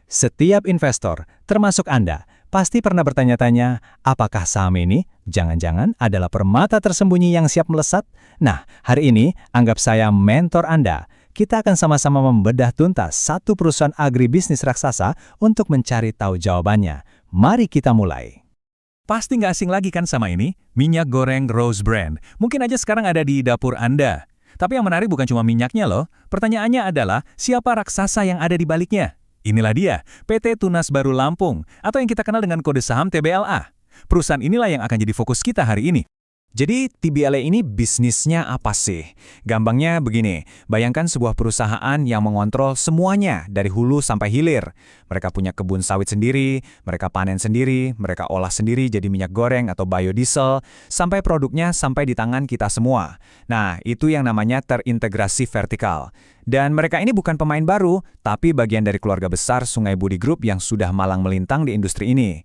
Setiap investor, termasuk Anda, pasti pernah bertanya-tanya, apakah saham ini jangan-jangan adalah permata tersembunyi yang siap melesat? Nah, hari ini anggap saya mentor Anda. Kita akan sama-sama membedah tuntas satu perusahaan agribisnis raksasa untuk mencari tahu jawabannya. Mari kita mulai. Pasti nggak asing lagi kan sama ini? Minyak goreng Rose Brand. Mungkin aja sekarang ada di dapur Anda. Tapi yang menarik bukan cuma minyaknya loh. Pertanyaannya adalah, siapa raksasa yang ada di baliknya? Inilah dia, PT Tunas Baru Lampung, atau yang kita kenal dengan kode saham TBLA. Perusahaan inilah yang akan jadi fokus kita hari ini. Jadi, TBLA ini bisnisnya apa sih? Gampangnya begini, bayangkan sebuah perusahaan yang mengontrol semuanya dari hulu sampai hilir. Mereka punya kebun sawit sendiri, mereka panen sendiri, mereka olah sendiri jadi minyak goreng atau biodiesel, sampai produknya sampai di tangan kita semua. Nah, itu yang namanya terintegrasi vertikal. Dan mereka ini bukan pemain baru, tapi bagian dari keluarga besar Sungai Budi Group yang sudah malang melintang di industri ini.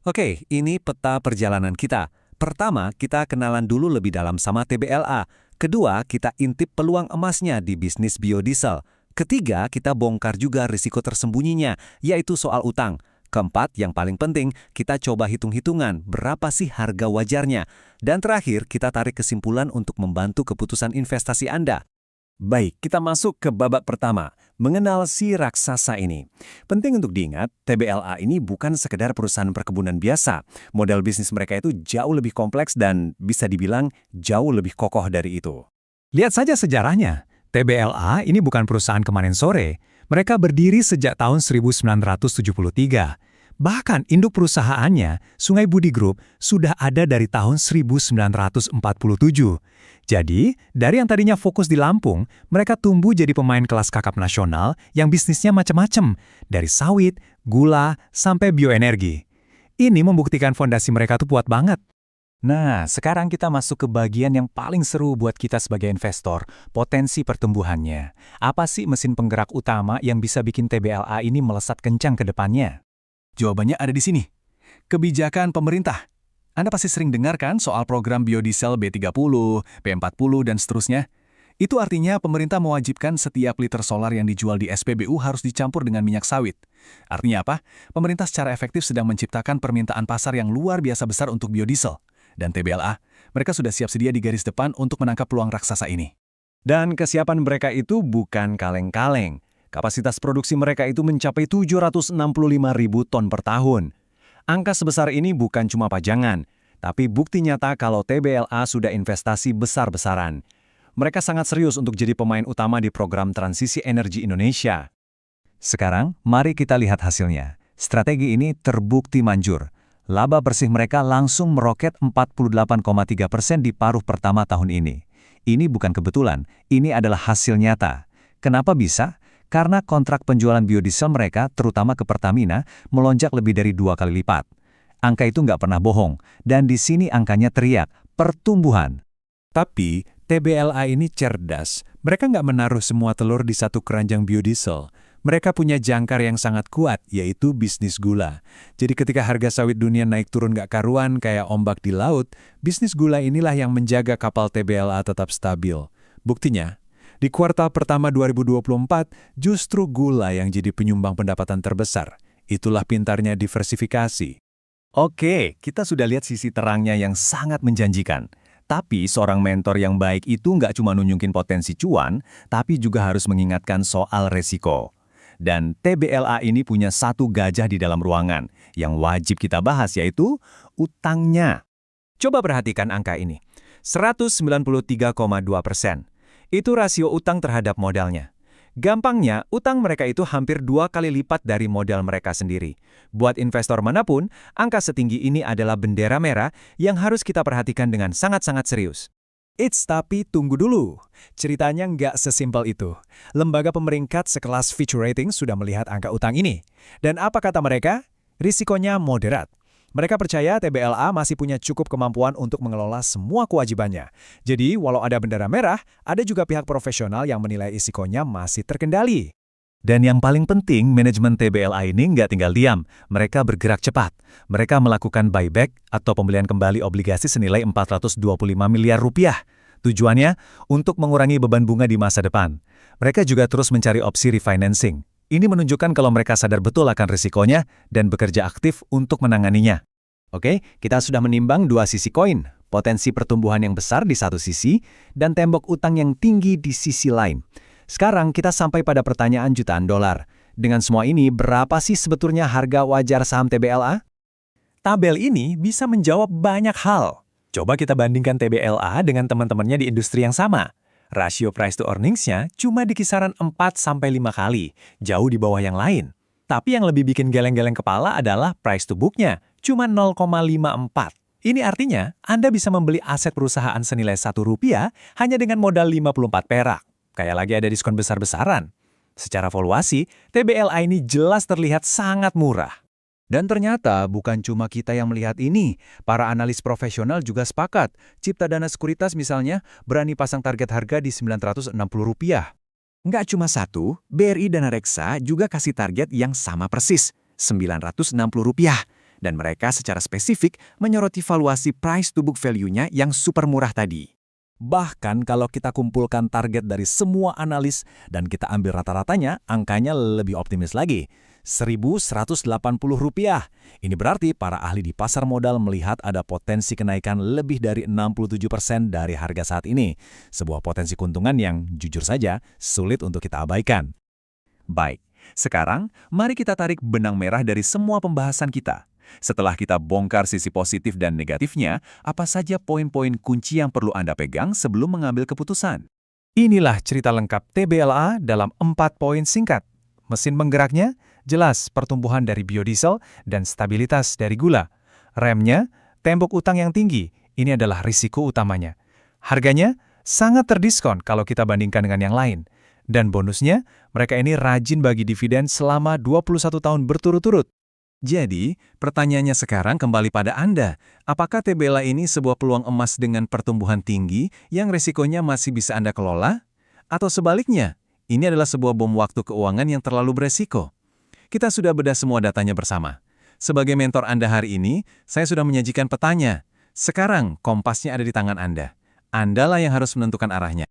Oke, ini peta perjalanan kita. Pertama, kita kenalan dulu lebih dalam sama TBLA. Kedua, kita intip peluang emasnya di bisnis biodiesel. Ketiga, kita bongkar juga risiko tersembunyinya, yaitu soal utang. Keempat, yang paling penting, kita coba hitung-hitungan berapa sih harga wajarnya. Dan terakhir, kita tarik kesimpulan untuk membantu keputusan investasi Anda. Baik, kita masuk ke babak pertama, mengenal si raksasa ini. Penting untuk diingat, TBLA ini bukan sekedar perusahaan perkebunan biasa. Model bisnis mereka itu jauh lebih kompleks dan bisa dibilang jauh lebih kokoh dari itu. Lihat saja sejarahnya. TBLA ini bukan perusahaan kemarin sore. Mereka berdiri sejak tahun 1973. Bahkan induk perusahaannya, Sungai Budi Group, sudah ada dari tahun 1947. Jadi, dari yang tadinya fokus di Lampung, mereka tumbuh jadi pemain kelas kakap nasional yang bisnisnya macam-macam, dari sawit, gula, sampai bioenergi. Ini membuktikan fondasi mereka tuh kuat banget. Nah, sekarang kita masuk ke bagian yang paling seru buat kita sebagai investor, potensi pertumbuhannya. Apa sih mesin penggerak utama yang bisa bikin TBLA ini melesat kencang ke depannya? Jawabannya ada di sini. Kebijakan pemerintah. Anda pasti sering dengar kan soal program biodiesel B30, B40, dan seterusnya. Itu artinya pemerintah mewajibkan setiap liter solar yang dijual di SPBU harus dicampur dengan minyak sawit. Artinya apa? Pemerintah secara efektif sedang menciptakan permintaan pasar yang luar biasa besar untuk biodiesel. Dan TBLA, mereka sudah siap sedia di garis depan untuk menangkap peluang raksasa ini. Dan kesiapan mereka itu bukan kaleng-kaleng. Kapasitas produksi mereka itu mencapai 765.000 ton per tahun. Angka sebesar ini bukan cuma pajangan, tapi bukti nyata kalau TBLA sudah investasi besar-besaran. Mereka sangat serius untuk jadi pemain utama di program transisi energi Indonesia. Sekarang, mari kita lihat hasilnya. Strategi ini terbukti manjur. Laba bersih mereka langsung meroket 48,3% di paruh pertama tahun ini. Ini bukan kebetulan, ini adalah hasil nyata. Kenapa bisa? Karena kontrak penjualan biodiesel mereka, terutama ke Pertamina, melonjak lebih dari 2 kali lipat. Angka itu nggak pernah bohong, dan di sini angkanya teriak, pertumbuhan. Tapi, TBLA ini cerdas. Mereka nggak menaruh semua telur di satu keranjang biodiesel. Mereka punya jangkar yang sangat kuat, yaitu bisnis gula. Jadi ketika harga sawit dunia naik turun nggak karuan kayak ombak di laut, bisnis gula inilah yang menjaga kapal TBLA tetap stabil. Buktinya, di kuartal pertama 2024, justru gula yang jadi penyumbang pendapatan terbesar. Itulah pintarnya diversifikasi. Oke, kita sudah lihat sisi terangnya yang sangat menjanjikan. Tapi seorang mentor yang baik itu nggak cuma nunjukin potensi cuan, tapi juga harus mengingatkan soal resiko. Dan TBLA ini punya satu gajah di dalam ruangan yang wajib kita bahas, yaitu utangnya. Coba perhatikan angka ini, 193,2%. Itu rasio utang terhadap modalnya. Gampangnya, utang mereka itu hampir 2 kali lipat dari modal mereka sendiri. Buat investor manapun, angka setinggi ini adalah bendera merah yang harus kita perhatikan dengan sangat-sangat serius. Tapi tunggu dulu. Ceritanya nggak sesimpel itu. Lembaga pemeringkat sekelas Fitch Ratings sudah melihat angka utang ini. Dan apa kata mereka? Risikonya moderat. Mereka percaya TBLA masih punya cukup kemampuan untuk mengelola semua kewajibannya. Jadi, walau ada bendera merah, ada juga pihak profesional yang menilai risikonya masih terkendali. Dan yang paling penting, manajemen TBLA ini nggak tinggal diam. Mereka bergerak cepat. Mereka melakukan buyback atau pembelian kembali obligasi senilai 425 miliar rupiah. Tujuannya untuk mengurangi beban bunga di masa depan. Mereka juga terus mencari opsi refinancing. Ini menunjukkan kalau mereka sadar betul akan risikonya dan bekerja aktif untuk menanganinya. Oke, kita sudah menimbang dua sisi koin, potensi pertumbuhan yang besar di satu sisi dan tembok utang yang tinggi di sisi lain. Sekarang kita sampai pada pertanyaan jutaan dolar. Dengan semua ini, berapa sih sebetulnya harga wajar saham TBLA? Tabel ini bisa menjawab banyak hal. Coba kita bandingkan TBLA dengan teman-temannya di industri yang sama. Rasio price to earnings-nya cuma di kisaran 4-5 kali, jauh di bawah yang lain. Tapi yang lebih bikin geleng-geleng kepala adalah price to book-nya, cuma 0,54. Ini artinya Anda bisa membeli aset perusahaan senilai Rp1 hanya dengan modal 54 perak. Kayak lagi ada diskon besar-besaran. Secara valuasi, TBLA ini jelas terlihat sangat murah. Dan ternyata bukan cuma kita yang melihat ini, para analis profesional juga sepakat. Ciptadana Sekuritas misalnya berani pasang target harga di Rp960. Nggak cuma satu, BRI dan Reksa juga kasih target yang sama persis, Rp960. Dan mereka secara spesifik menyoroti valuasi price to book value-nya yang super murah tadi. Bahkan kalau kita kumpulkan target dari semua analis dan kita ambil rata-ratanya, angkanya lebih optimis lagi. Rp1.180. Ini berarti para ahli di pasar modal melihat ada potensi kenaikan lebih dari 67% dari harga saat ini. Sebuah potensi keuntungan yang jujur saja sulit untuk kita abaikan. Baik, sekarang mari kita tarik benang merah dari semua pembahasan kita. Setelah kita bongkar sisi positif dan negatifnya, apa saja poin-poin kunci yang perlu Anda pegang sebelum mengambil keputusan? Inilah cerita lengkap TBLA dalam 4 poin singkat. Mesin penggeraknya, jelas pertumbuhan dari biodiesel dan stabilitas dari gula. Remnya, tembok utang yang tinggi, ini adalah risiko utamanya. Harganya, sangat terdiskon kalau kita bandingkan dengan yang lain. Dan bonusnya, mereka ini rajin bagi dividen selama 21 tahun berturut-turut. Jadi, pertanyaannya sekarang kembali pada Anda. Apakah TBLA ini sebuah peluang emas dengan pertumbuhan tinggi yang risikonya masih bisa Anda kelola? Atau sebaliknya, ini adalah sebuah bom waktu keuangan yang terlalu beresiko? Kita sudah bedah semua datanya bersama. Sebagai mentor Anda hari ini, saya sudah menyajikan petanya. Sekarang, kompasnya ada di tangan Anda. Andalah yang harus menentukan arahnya.